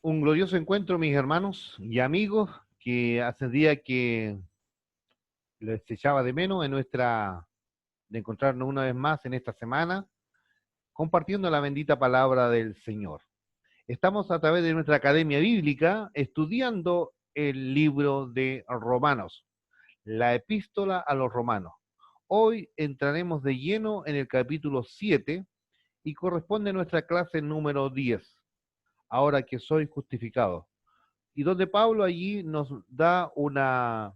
Un glorioso encuentro, mis hermanos y amigos, que hace día que les echaba de menos de encontrarnos una vez más en esta semana, compartiendo la bendita palabra del Señor. Estamos a través de nuestra Academia Bíblica estudiando el libro de Romanos, la epístola a los romanos. Hoy entraremos de lleno en el capítulo 7 y corresponde a nuestra clase número 10, ahora que soy justificado. Y donde Pablo allí nos da una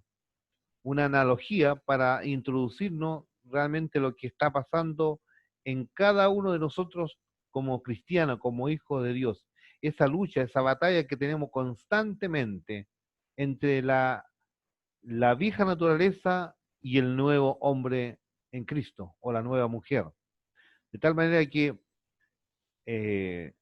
analogía para introducirnos realmente lo que está pasando en cada uno de nosotros como cristianos, como hijos de Dios. Esa lucha, esa batalla que tenemos constantemente entre la vieja naturaleza y el nuevo hombre en Cristo, o la nueva mujer. De tal manera que eh,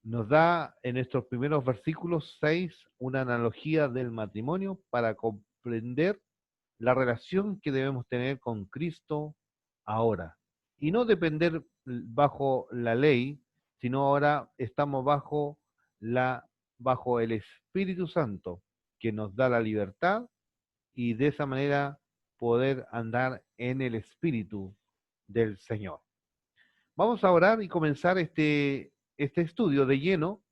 nos da en estos primeros versículos 6 una analogía del matrimonio para comprender la relación que debemos tener con Cristo ahora. Y no depender bajo la ley, sino ahora estamos bajo el Espíritu Santo, que nos da la libertad y de esa manera poder andar en el Espíritu del Señor. Vamos a orar y comenzar este estudio de lleno,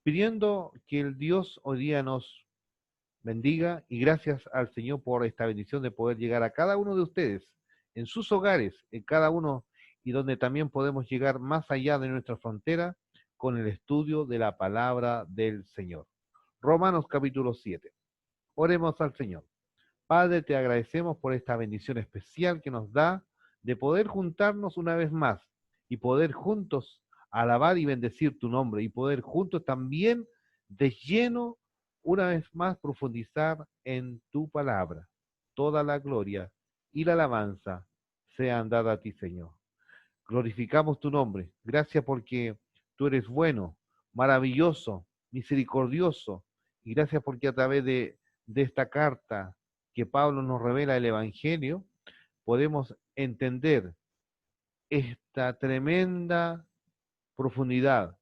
pidiendo que el Dios hoy día nos bendiga y gracias al Señor por esta bendición de poder llegar a cada uno de ustedes, en sus hogares, en cada uno, y donde también podemos llegar más allá de nuestra frontera con el estudio de la palabra del Señor. Romanos capítulo 7. Oremos al Señor. Padre, te agradecemos por esta bendición especial que nos da de poder juntarnos una vez más y poder juntos alabar y bendecir tu nombre y poder juntos también de lleno una vez más profundizar en tu palabra. Toda la gloria y la alabanza sean dadas a ti, Señor. Glorificamos tu nombre. Gracias porque tú eres bueno, maravilloso, misericordioso. Y gracias porque a través de esta carta que Pablo nos revela el Evangelio, podemos entender esta tremenda profundidad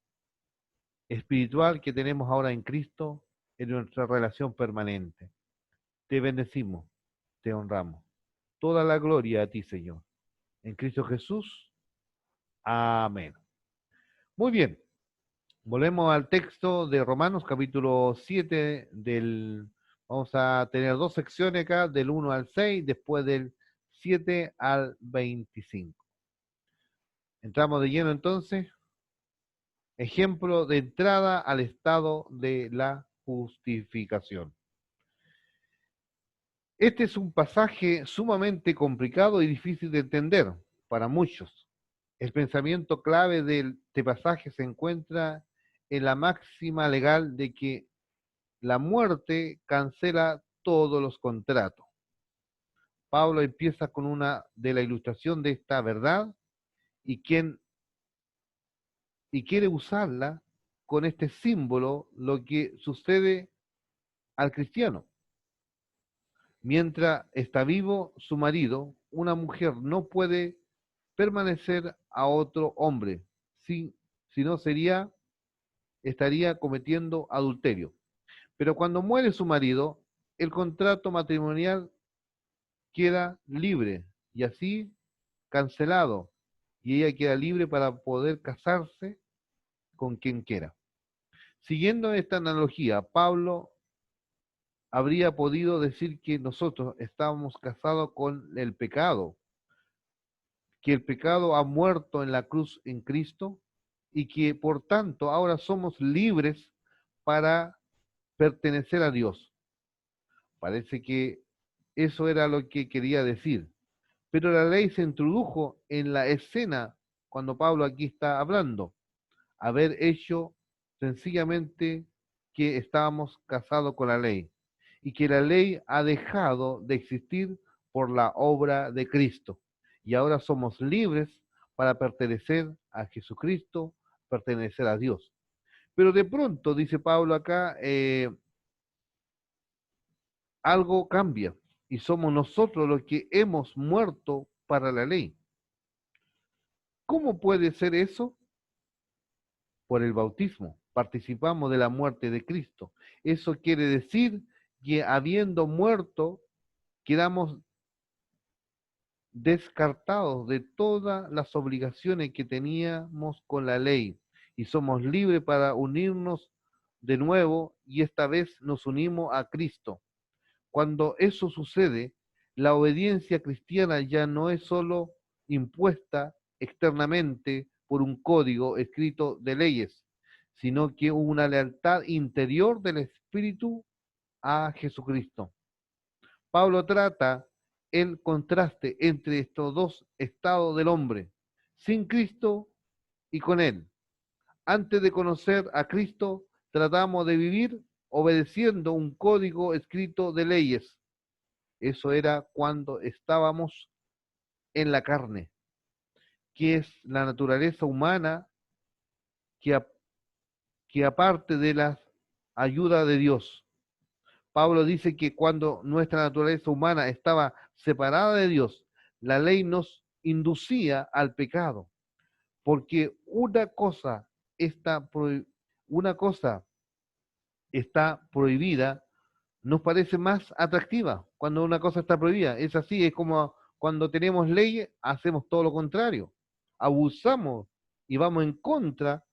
espiritual que tenemos ahora en Cristo en nuestra relación permanente. Te bendecimos, te honramos. Toda la gloria a ti, Señor. En Cristo Jesús. Amén. Muy bien. Volvemos al texto de Romanos capítulo 7 vamos a tener dos secciones acá, del 1 al 6, después del 7 al 25. Entramos de lleno entonces, ejemplo de entrada al estado de la justificación. Este es un pasaje sumamente complicado y difícil de entender para muchos. El pensamiento clave de este pasaje se encuentra en la máxima legal de que la muerte cancela todos los contratos. Pablo empieza con una de la ilustración de esta verdad y, y quiere usarla con este símbolo, lo que sucede al cristiano. Mientras está vivo su marido, una mujer no puede permanecer a otro hombre, si no estaría cometiendo adulterio. Pero cuando muere su marido, el contrato matrimonial queda libre y así cancelado, y ella queda libre para poder casarse con quien quiera. Siguiendo esta analogía, Pablo habría podido decir que nosotros estábamos casados con el pecado, que el pecado ha muerto en la cruz en Cristo y que por tanto ahora somos libres para pertenecer a Dios. Parece que eso era lo que quería decir. Pero la ley se introdujo en la escena cuando Pablo aquí está hablando, haber hecho sencillamente que estábamos casados con la ley y que la ley ha dejado de existir por la obra de Cristo. Y ahora somos libres para pertenecer a Jesucristo, pertenecer a Dios. Pero de pronto, dice Pablo acá, algo cambia y somos nosotros los que hemos muerto para la ley. ¿Cómo puede ser eso? Por el bautismo. participamos de la muerte de Cristo. Eso quiere decir que habiendo muerto, quedamos descartados de todas las obligaciones que teníamos con la ley y somos libres para unirnos de nuevo y esta vez nos unimos a Cristo. Cuando eso sucede, la obediencia cristiana ya no es solo impuesta externamente por un código escrito de leyes, sino que una lealtad interior del Espíritu a Jesucristo. Pablo trata el contraste entre estos dos estados del hombre, sin Cristo y con Él. Antes de conocer a Cristo, tratamos de vivir obedeciendo un código escrito de leyes. Eso era cuando estábamos en la carne, que es la naturaleza humana que, que aparte de la ayuda de Dios. Pablo dice que cuando nuestra naturaleza humana estaba separada de Dios, la ley nos inducía al pecado, porque una cosa está prohibida, nos parece más atractiva cuando una cosa está prohibida. Es así, es como cuando tenemos leyes, hacemos todo lo contrario, abusamos y vamos en contra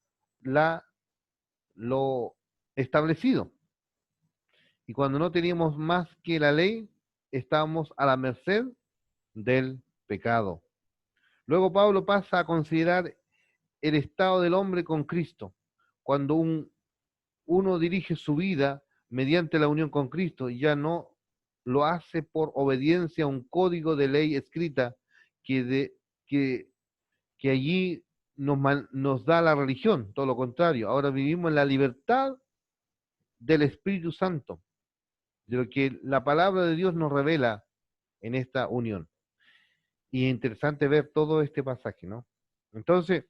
lo establecido. Y cuando no teníamos más que la ley, estábamos a la merced del pecado. Luego Pablo pasa a considerar el estado del hombre con Cristo. Cuando uno dirige su vida mediante la unión con Cristo, ya no lo hace por obediencia a un código de ley escrita que, que, que allí nos da la religión, todo lo contrario. Ahora vivimos en la libertad del Espíritu Santo, de lo que la palabra de Dios nos revela en esta unión. Y es interesante ver todo este pasaje, ¿no? Entonces,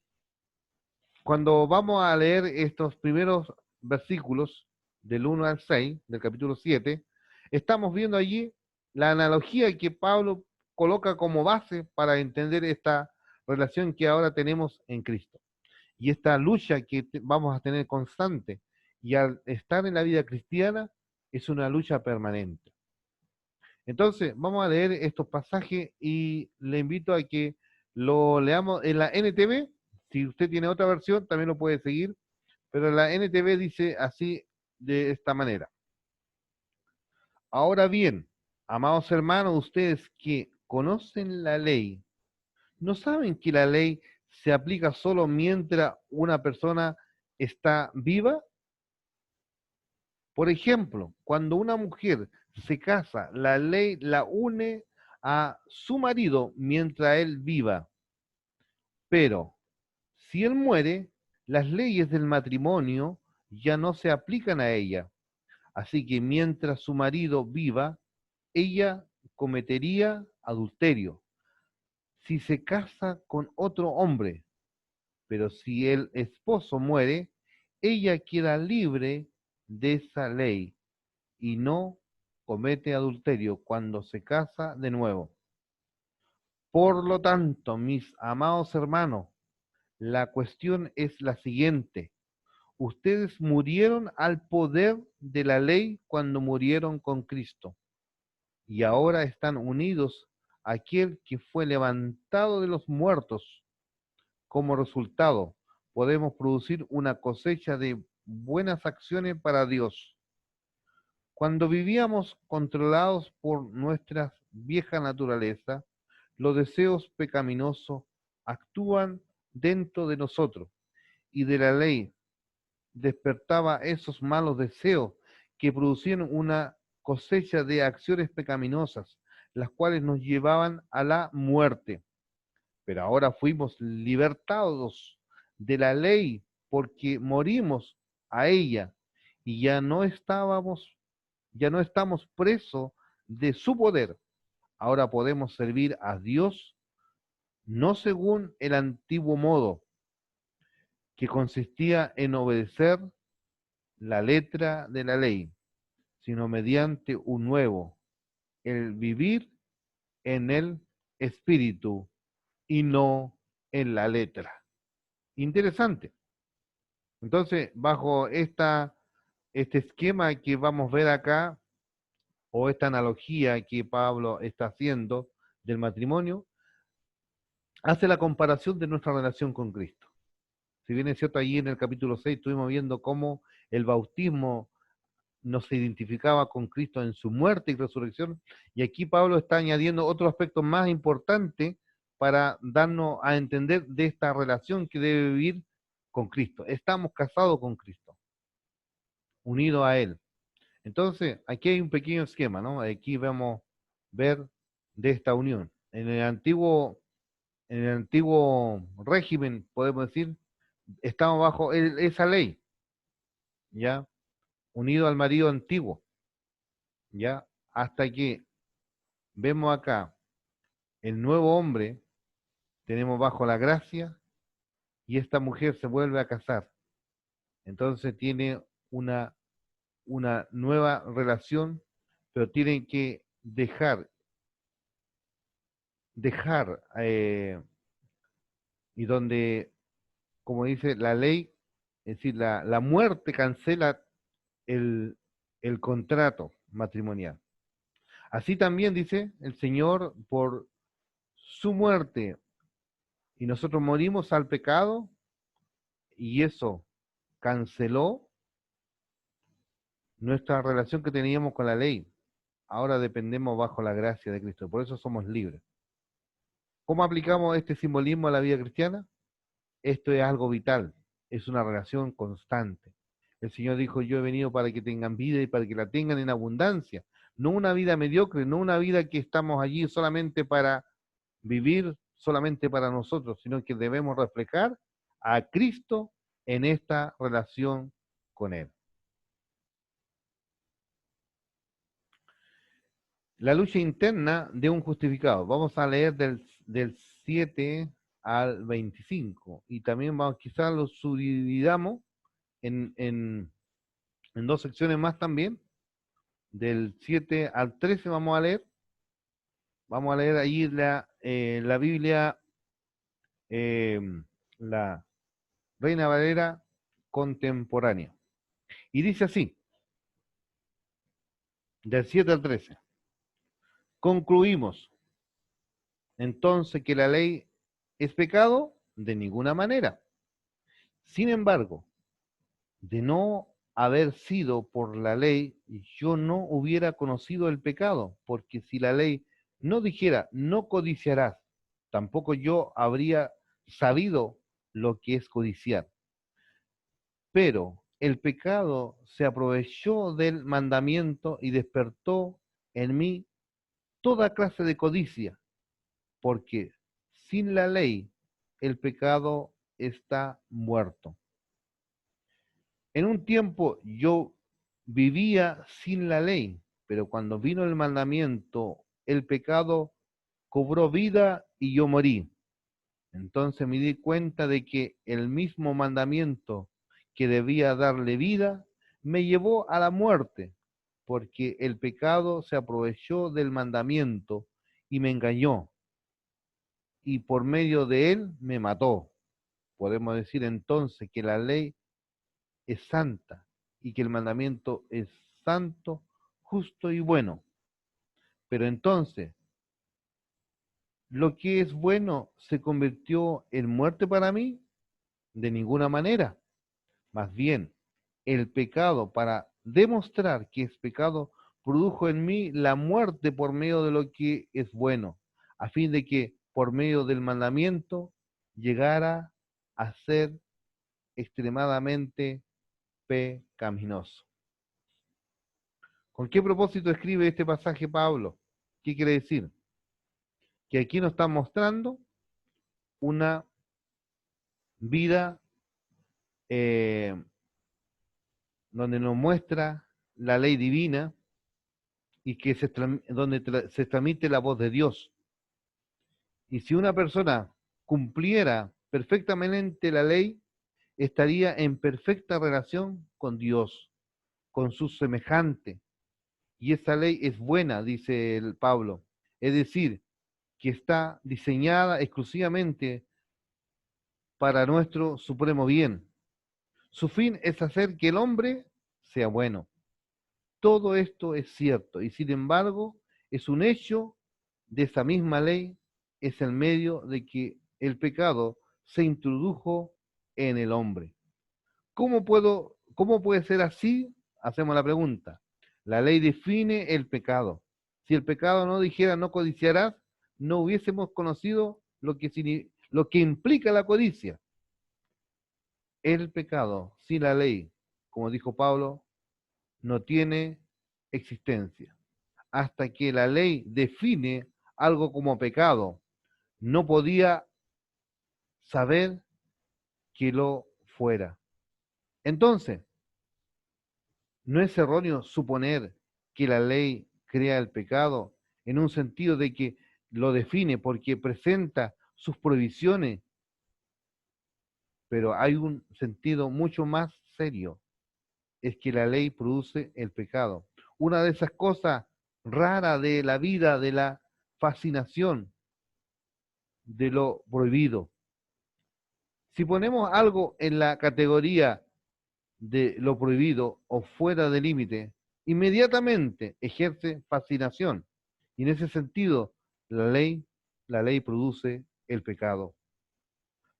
cuando vamos a leer estos primeros versículos del 1 al 6 del capítulo 7, estamos viendo allí la analogía que Pablo coloca como base para entender esta relación que ahora tenemos en Cristo. Y esta lucha que vamos a tener constante. Y al estar en la vida cristiana es una lucha permanente. Entonces, vamos a leer estos pasajes y le invito a que lo leamos en la NTV. Si usted tiene otra versión, también lo puede seguir, pero la NTV dice así, de esta manera. Ahora bien, amados hermanos, ustedes que conocen la ley, ¿no saben que la ley se aplica solo mientras una persona está viva? Por ejemplo, cuando una mujer se casa, la ley la une a su marido mientras él viva. Pero si él muere, las leyes del matrimonio ya no se aplican a ella. Así que mientras su marido viva, ella cometería adulterio si se casa con otro hombre. Pero si el esposo muere, ella queda libre de esa ley y no comete adulterio cuando se casa de nuevo. Por lo tanto, mis amados hermanos, la cuestión es la siguiente. Ustedes murieron al poder de la ley cuando murieron con Cristo y ahora están unidos a aquel que fue levantado de los muertos. Como resultado, podemos producir una cosecha de buenas acciones para Dios. Cuando vivíamos controlados por nuestra vieja naturaleza, los deseos pecaminosos actúan dentro de nosotros y de la ley despertaba esos malos deseos que producían una cosecha de acciones pecaminosas, las cuales nos llevaban a la muerte. Pero ahora fuimos libertados de la ley porque morimos a ella y ya no estamos presos de su poder. Ahora podemos servir a Dios no según el antiguo modo, que consistía en obedecer la letra de la ley, sino mediante un nuevo, el vivir en el espíritu y no en la letra. Interesante. Entonces, bajo este esquema que vamos a ver acá, o esta analogía que Pablo está haciendo del matrimonio, hace la comparación de nuestra relación con Cristo. Si bien es cierto, allí en el capítulo 6 estuvimos viendo cómo el bautismo nos identificaba con Cristo en su muerte y resurrección, y aquí Pablo está añadiendo otro aspecto más importante para darnos a entender de esta relación que debe vivir con Cristo. Estamos casados con Cristo, unidos a Él. Entonces, aquí hay un pequeño esquema, ¿no? Aquí vamos a ver de esta unión. En el antiguo régimen, podemos decir, estamos bajo esa ley, ¿ya? Unido al marido antiguo, ¿ya? Hasta que vemos acá el nuevo hombre, tenemos bajo la gracia y esta mujer se vuelve a casar. Entonces tiene una nueva relación, pero tienen que dejar, y donde, como dice la ley, es decir, la muerte cancela el, el contrato matrimonial. Así también dice el Señor, por su muerte, y nosotros morimos al pecado, y eso canceló nuestra relación que teníamos con la ley. Ahora dependemos bajo la gracia de Cristo, por eso somos libres. ¿Cómo aplicamos este simbolismo a la vida cristiana? Esto es algo vital, es una relación constante. El Señor dijo, yo he venido para que tengan vida y para que la tengan en abundancia, no una vida mediocre, no una vida que estamos allí solamente para vivir, solamente para nosotros, sino que debemos reflejar a Cristo en esta relación con Él. La lucha interna de un justificado. Vamos a leer del 7 al 25 y también vamos, quizás lo subdividamos en, en, en dos secciones más también. Del 7 al 13 vamos a leer ahí la Biblia, eh, la Reina Valera contemporánea. Y dice así, del 7 al 13. Concluimos entonces que la ley es pecado de ninguna manera. Sin embargo, de no haber sido por la ley, yo no hubiera conocido el pecado, porque si la ley no dijera, no codiciarás, tampoco yo habría sabido lo que es codiciar. Pero el pecado se aprovechó del mandamiento y despertó en mí toda clase de codicia, porque sin la ley el pecado está muerto. En un tiempo yo vivía sin la ley, pero cuando vino el mandamiento, el pecado cobró vida y yo morí. Entonces me di cuenta de que el mismo mandamiento que debía darle vida me llevó a la muerte, porque el pecado se aprovechó del mandamiento y me engañó, y por medio de él me mató. Podemos decir entonces que la ley es santa y que el mandamiento es santo, justo y bueno. Pero entonces, ¿lo que es bueno se convirtió en muerte para mí? De ninguna manera. Más bien, el pecado, para demostrar que es pecado, produjo en mí la muerte por medio de lo que es bueno, a fin de que por medio del mandamiento llegara a ser extremadamente pecaminoso. ¿Con qué propósito escribe este pasaje Pablo? ¿Qué quiere decir? Que aquí nos está mostrando una vida, eh, donde nos muestra la ley divina y que donde se transmite la voz de Dios. Y si una persona cumpliera perfectamente la ley, estaría en perfecta relación con Dios, con su semejante. Y esa ley es buena, dice el Pablo. Es decir, que está diseñada exclusivamente para nuestro supremo bien. Su fin es hacer que el hombre sea bueno. Todo esto es cierto y sin embargo es un hecho de esa misma ley, es el medio de que el pecado se introdujo en el hombre. ¿Cómo puede ser así? Hacemos la pregunta. La ley define el pecado. Si el pecado no dijera no codiciarás, no hubiésemos conocido lo que implica la codicia. El pecado sin la ley, como dijo Pablo, no tiene existencia. Hasta que la ley define algo como pecado, no podía saber que lo fuera. Entonces, no es erróneo suponer que la ley crea el pecado en un sentido de que lo define porque presenta sus prohibiciones, pero hay un sentido mucho más serio, es que la ley produce el pecado. Una de esas cosas raras de la vida, de la fascinación, de lo prohibido. Si ponemos algo en la categoría de lo prohibido o fuera de límite, inmediatamente ejerce fascinación. Y en ese sentido, la ley, la ley produce el pecado.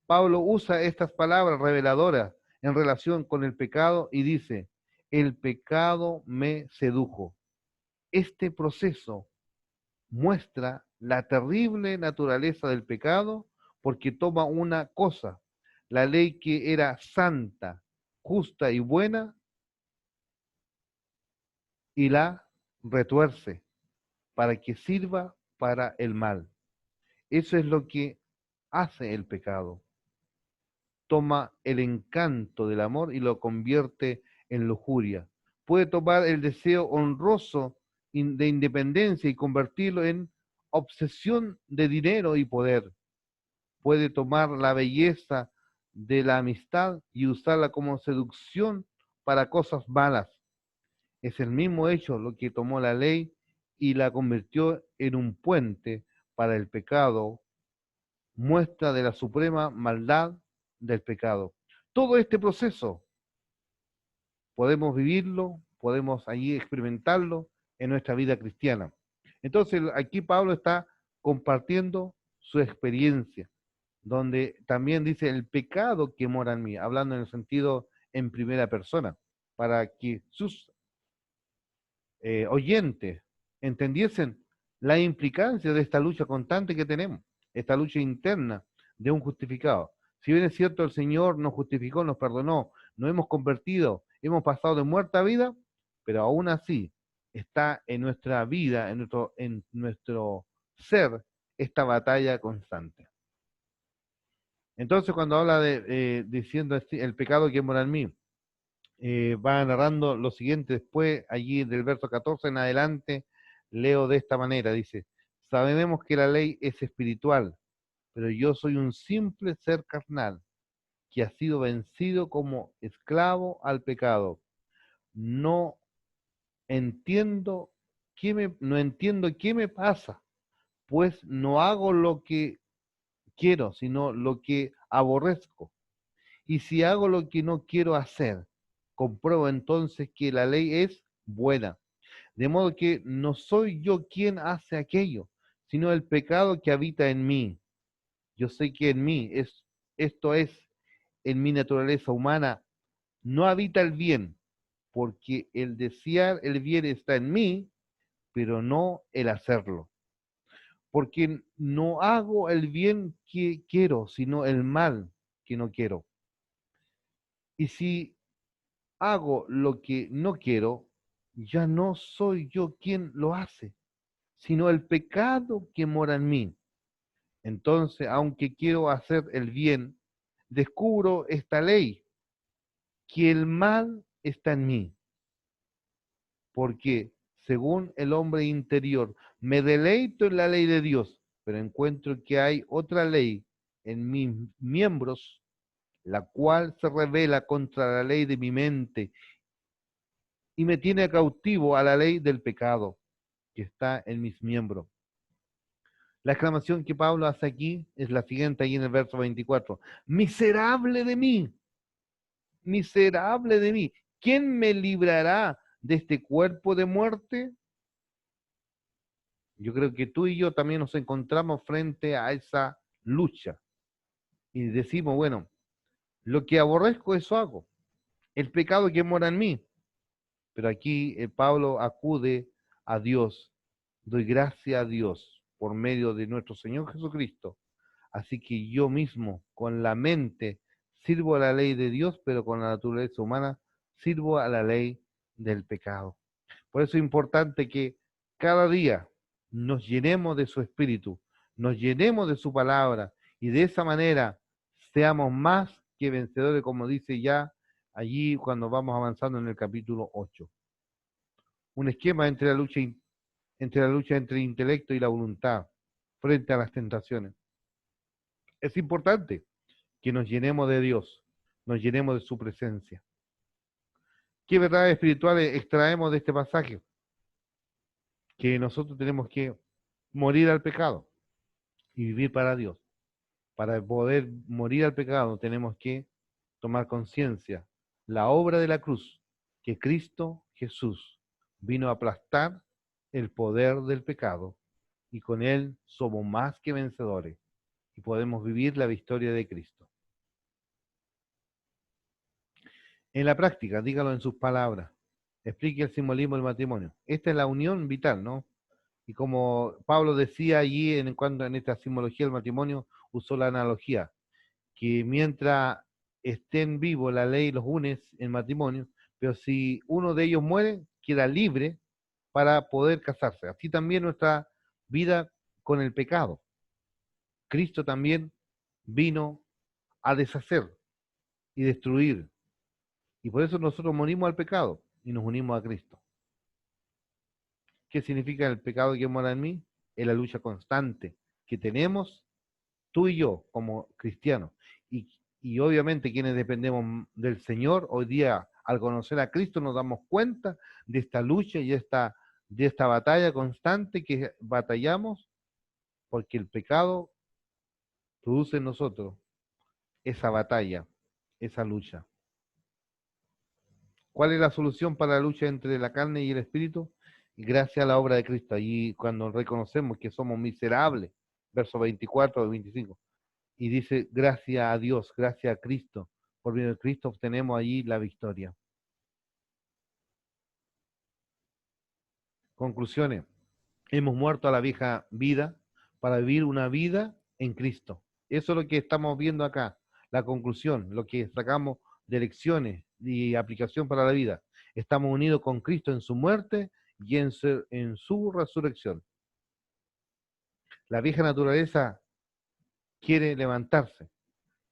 Pablo usa estas palabras reveladoras en relación con el pecado y dice, el pecado me sedujo. Este proceso muestra la terrible naturaleza del pecado porque toma una cosa, la ley que era santa, justa y buena, y la retuerce para que sirva para el mal. Eso es lo que hace el pecado. Toma el encanto del amor y lo convierte en lujuria. Puede tomar el deseo honroso de independencia y convertirlo en obsesión de dinero y poder. Puede tomar la belleza de la amistad y usarla como seducción para cosas malas. Es el mismo hecho lo que tomó la ley y la convirtió en un puente para el pecado, muestra de la suprema maldad del pecado. Todo este proceso podemos vivirlo, podemos allí experimentarlo en nuestra vida cristiana. Entonces, aquí Pablo está compartiendo su experiencia, donde también dice el pecado que mora en mí, hablando en el sentido en primera persona, para que sus oyentes entendiesen la implicancia de esta lucha constante que tenemos, esta lucha interna de un justificado. Si bien es cierto, el Señor nos justificó, nos perdonó, nos hemos convertido, hemos pasado de muerta a vida, pero aún así está en nuestra vida, en nuestro ser, esta batalla constante. Entonces, cuando habla diciendo el pecado que mora en mí, va narrando lo siguiente después, allí del verso 14 en adelante, leo de esta manera, dice, sabemos que la ley es espiritual, pero yo soy un simple ser carnal, que ha sido vencido como esclavo al pecado. No entiendo no entiendo qué me pasa, pues no hago lo que quiero, sino lo que aborrezco. Y si hago lo que no quiero hacer, compruebo entonces que la ley es buena. De modo que no soy yo quien hace aquello, sino el pecado que habita en mí. Yo sé que en mí, esto es, en mi naturaleza humana, no habita el bien, porque el desear el bien está en mí, pero no el hacerlo. Porque no hago el bien que quiero, sino el mal que no quiero. Y si hago lo que no quiero, ya no soy yo quien lo hace, sino el pecado que mora en mí. Entonces, aunque quiero hacer el bien, descubro esta ley, que el mal está en mí, porque según el hombre interior, me deleito en la ley de Dios, pero encuentro que hay otra ley en mis miembros, la cual se revela contra la ley de mi mente y me tiene cautivo a la ley del pecado que está en mis miembros. La exclamación que Pablo hace aquí es la siguiente, ahí en el verso 24. Miserable de mí, miserable de mí, ¿quién me librará de este cuerpo de muerte? Yo creo que tú y yo también nos encontramos frente a esa lucha y decimos, bueno, lo que aborrezco, eso hago, el pecado que mora en mí. Pero aquí Pablo acude a Dios, doy gracias a Dios por medio de nuestro Señor Jesucristo. Así que yo mismo, con la mente, sirvo a la ley de Dios, pero con la naturaleza humana, sirvo a la ley del pecado. Por eso es importante que cada día nos llenemos de su espíritu, nos llenemos de su palabra y de esa manera seamos más que vencedores, como dice ya allí cuando vamos avanzando en el capítulo 8. Un esquema entre la lucha entre el intelecto y la voluntad frente a las tentaciones. Es importante que nos llenemos de Dios, nos llenemos de su presencia. ¿Qué verdades espirituales extraemos de este pasaje? Que nosotros tenemos que morir al pecado y vivir para Dios. Para poder morir al pecado tenemos que tomar conciencia la obra de la cruz, que Cristo Jesús vino a aplastar el poder del pecado y con él somos más que vencedores y podemos vivir la victoria de Cristo. En la práctica, dígalo en sus palabras, explique el simbolismo del matrimonio. Esta es la unión vital, ¿no? Y como Pablo decía allí en cuanto en esta simbología del matrimonio, usó la analogía, que mientras estén vivos la ley los une en matrimonio, pero si uno de ellos muere, queda libre para poder casarse. Así también nuestra vida con el pecado. Cristo también vino a deshacer y destruir. Y por eso nosotros morimos al pecado y nos unimos a Cristo. ¿Qué significa el pecado que mora en mí? Es la lucha constante que tenemos tú y yo como cristianos. Y obviamente quienes dependemos del Señor, hoy día al conocer a Cristo nos damos cuenta de esta lucha y de esta batalla constante que batallamos porque el pecado produce en nosotros esa batalla, esa lucha. ¿Cuál es la solución para la lucha entre la carne y el espíritu? Gracias a la obra de Cristo. Allí cuando reconocemos que somos miserables, versos 24 y 25, y dice, gracias a Dios, gracias a Cristo, por medio de Cristo obtenemos allí la victoria. Conclusiones. Hemos muerto a la vieja vida para vivir una vida en Cristo. Eso es lo que estamos viendo acá, la conclusión, lo que sacamos de lecciones y aplicación para la vida. Estamos unidos con Cristo en su muerte y en su resurrección. La vieja naturaleza quiere levantarse,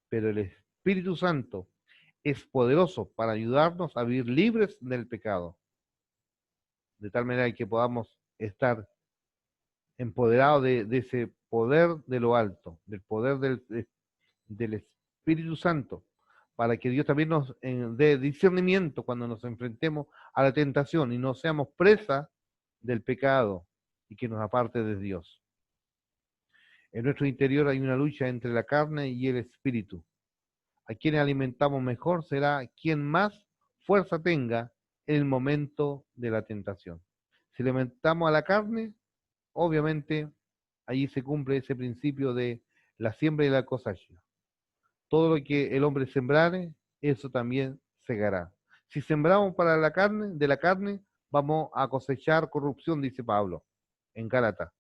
pero el Espíritu Santo es poderoso para ayudarnos a vivir libres del pecado, de tal manera que podamos estar empoderados de ese poder de lo alto, del poder del Espíritu Santo, para que Dios también nos dé discernimiento cuando nos enfrentemos a la tentación y no seamos presa del pecado y que nos aparte de Dios. En nuestro interior hay una lucha entre la carne y el espíritu. A quienes alimentamos mejor será quien más fuerza tenga en el momento de la tentación. Si alimentamos a la carne, obviamente allí se cumple ese principio de la siembra y la cosecha. Todo lo que el hombre sembrare, eso también segará. Si sembramos para la carne, de la carne, vamos a cosechar corrupción, dice Pablo en Gálatas.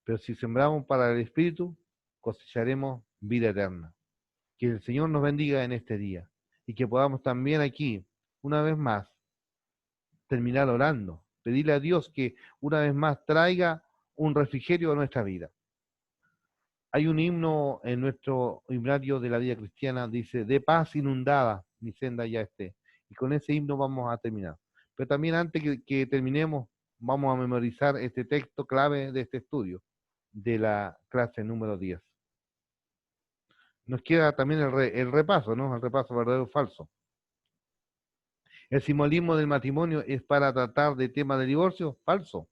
Pero si sembramos para el Espíritu, cosecharemos vida eterna. Que el Señor nos bendiga en este día y que podamos también aquí, una vez más, terminar orando, pedirle a Dios que una vez más traiga un refrigerio a nuestra vida. Hay un himno en nuestro himnario de la vida cristiana, dice, de paz inundada, mi senda ya esté. Y con ese himno vamos a terminar. Pero también antes que terminemos, vamos a memorizar este texto clave de este estudio, de la clase número 10. Nos queda también el repaso, ¿no? El repaso verdadero o falso. El simbolismo del matrimonio es para tratar de tema de divorcio, falso.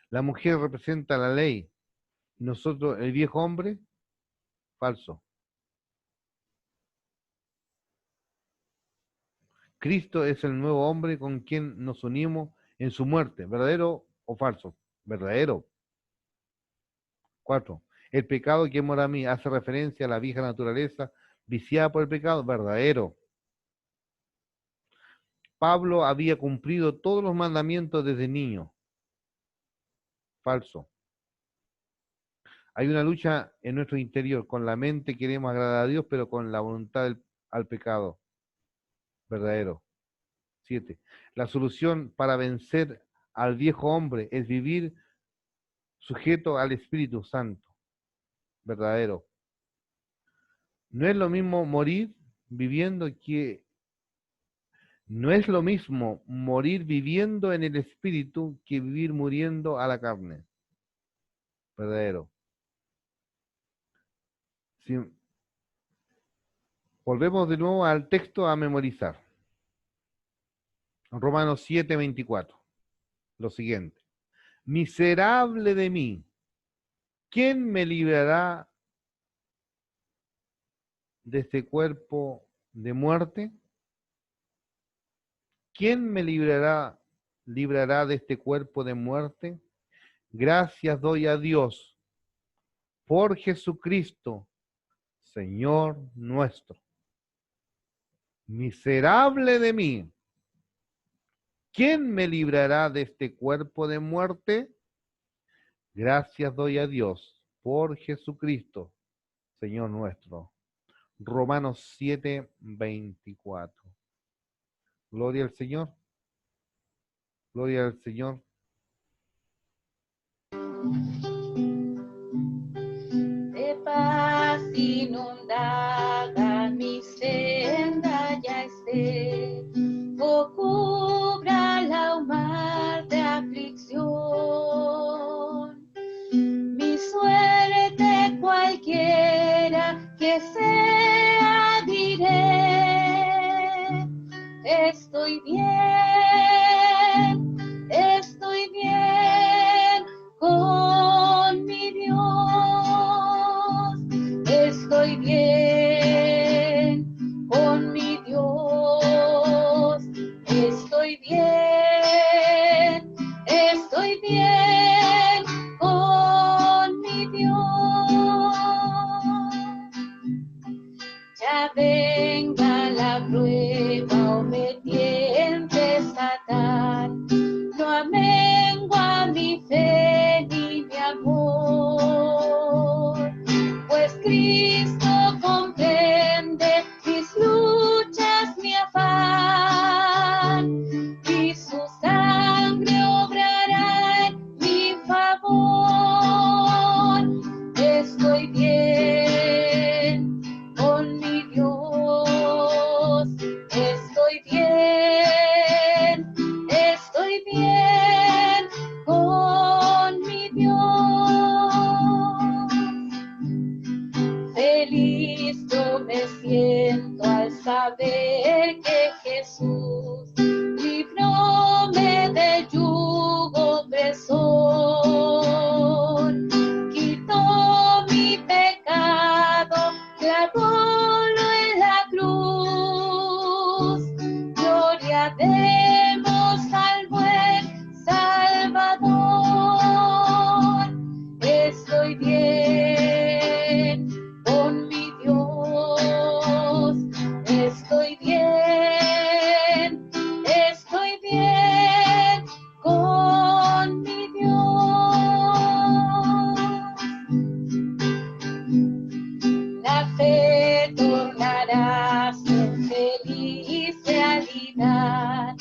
La mujer representa la ley, y nosotros el viejo hombre, falso. Cristo es el nuevo hombre con quien nos unimos en su muerte. ¿Verdadero o falso? Verdadero. 4. El pecado que mora a mí hace referencia a la vieja naturaleza viciada por el pecado. Verdadero. Pablo había cumplido todos los mandamientos desde niño. Falso. Hay una lucha en nuestro interior. Con la mente queremos agradar a Dios, pero con la voluntad al pecado. Verdadero. 7. La solución para vencer al viejo hombre es vivir sujeto al Espíritu Santo. Verdadero. No es lo mismo morir viviendo que... No es lo mismo morir viviendo en el Espíritu que vivir muriendo a la carne. Verdadero. Si volvemos de nuevo al texto a memorizar. Romanos 7:24. Lo siguiente. Miserable de mí, ¿quién me librará de este cuerpo de muerte? ¿Quién me librará de este cuerpo de muerte? Gracias doy a Dios por Jesucristo, Señor nuestro. Miserable de mí, ¿quién me librará de este cuerpo de muerte? Gracias doy a Dios por Jesucristo, Señor nuestro. Romanos 7:24. Gloria al Señor. Gloria al Señor. De paz inundada mi senda ya esté, o cubra la mar de aflicción. Mi suerte cualquiera que sea, diré, estoy bien con mi Dios, estoy bien con mi Dios, estoy bien con mi Dios. Ya venga la prueba o me tiente Satán, no amengua mi fe ni mi amor, pues Cristo comprende mis luchas, mi afán, y su sangre obrará en mi favor. Estoy bien con mi Dios, estoy bien con mi Dios. Feliz yo me siento al saber que Jesús libróme del yugo opresor, quitó mi pecado, clavólo en la cruz. Gloria demos al buen Salvador. Estoy bien con mi Dios, estoy bien con mi Dios. La fe tornará a ser feliz realidad.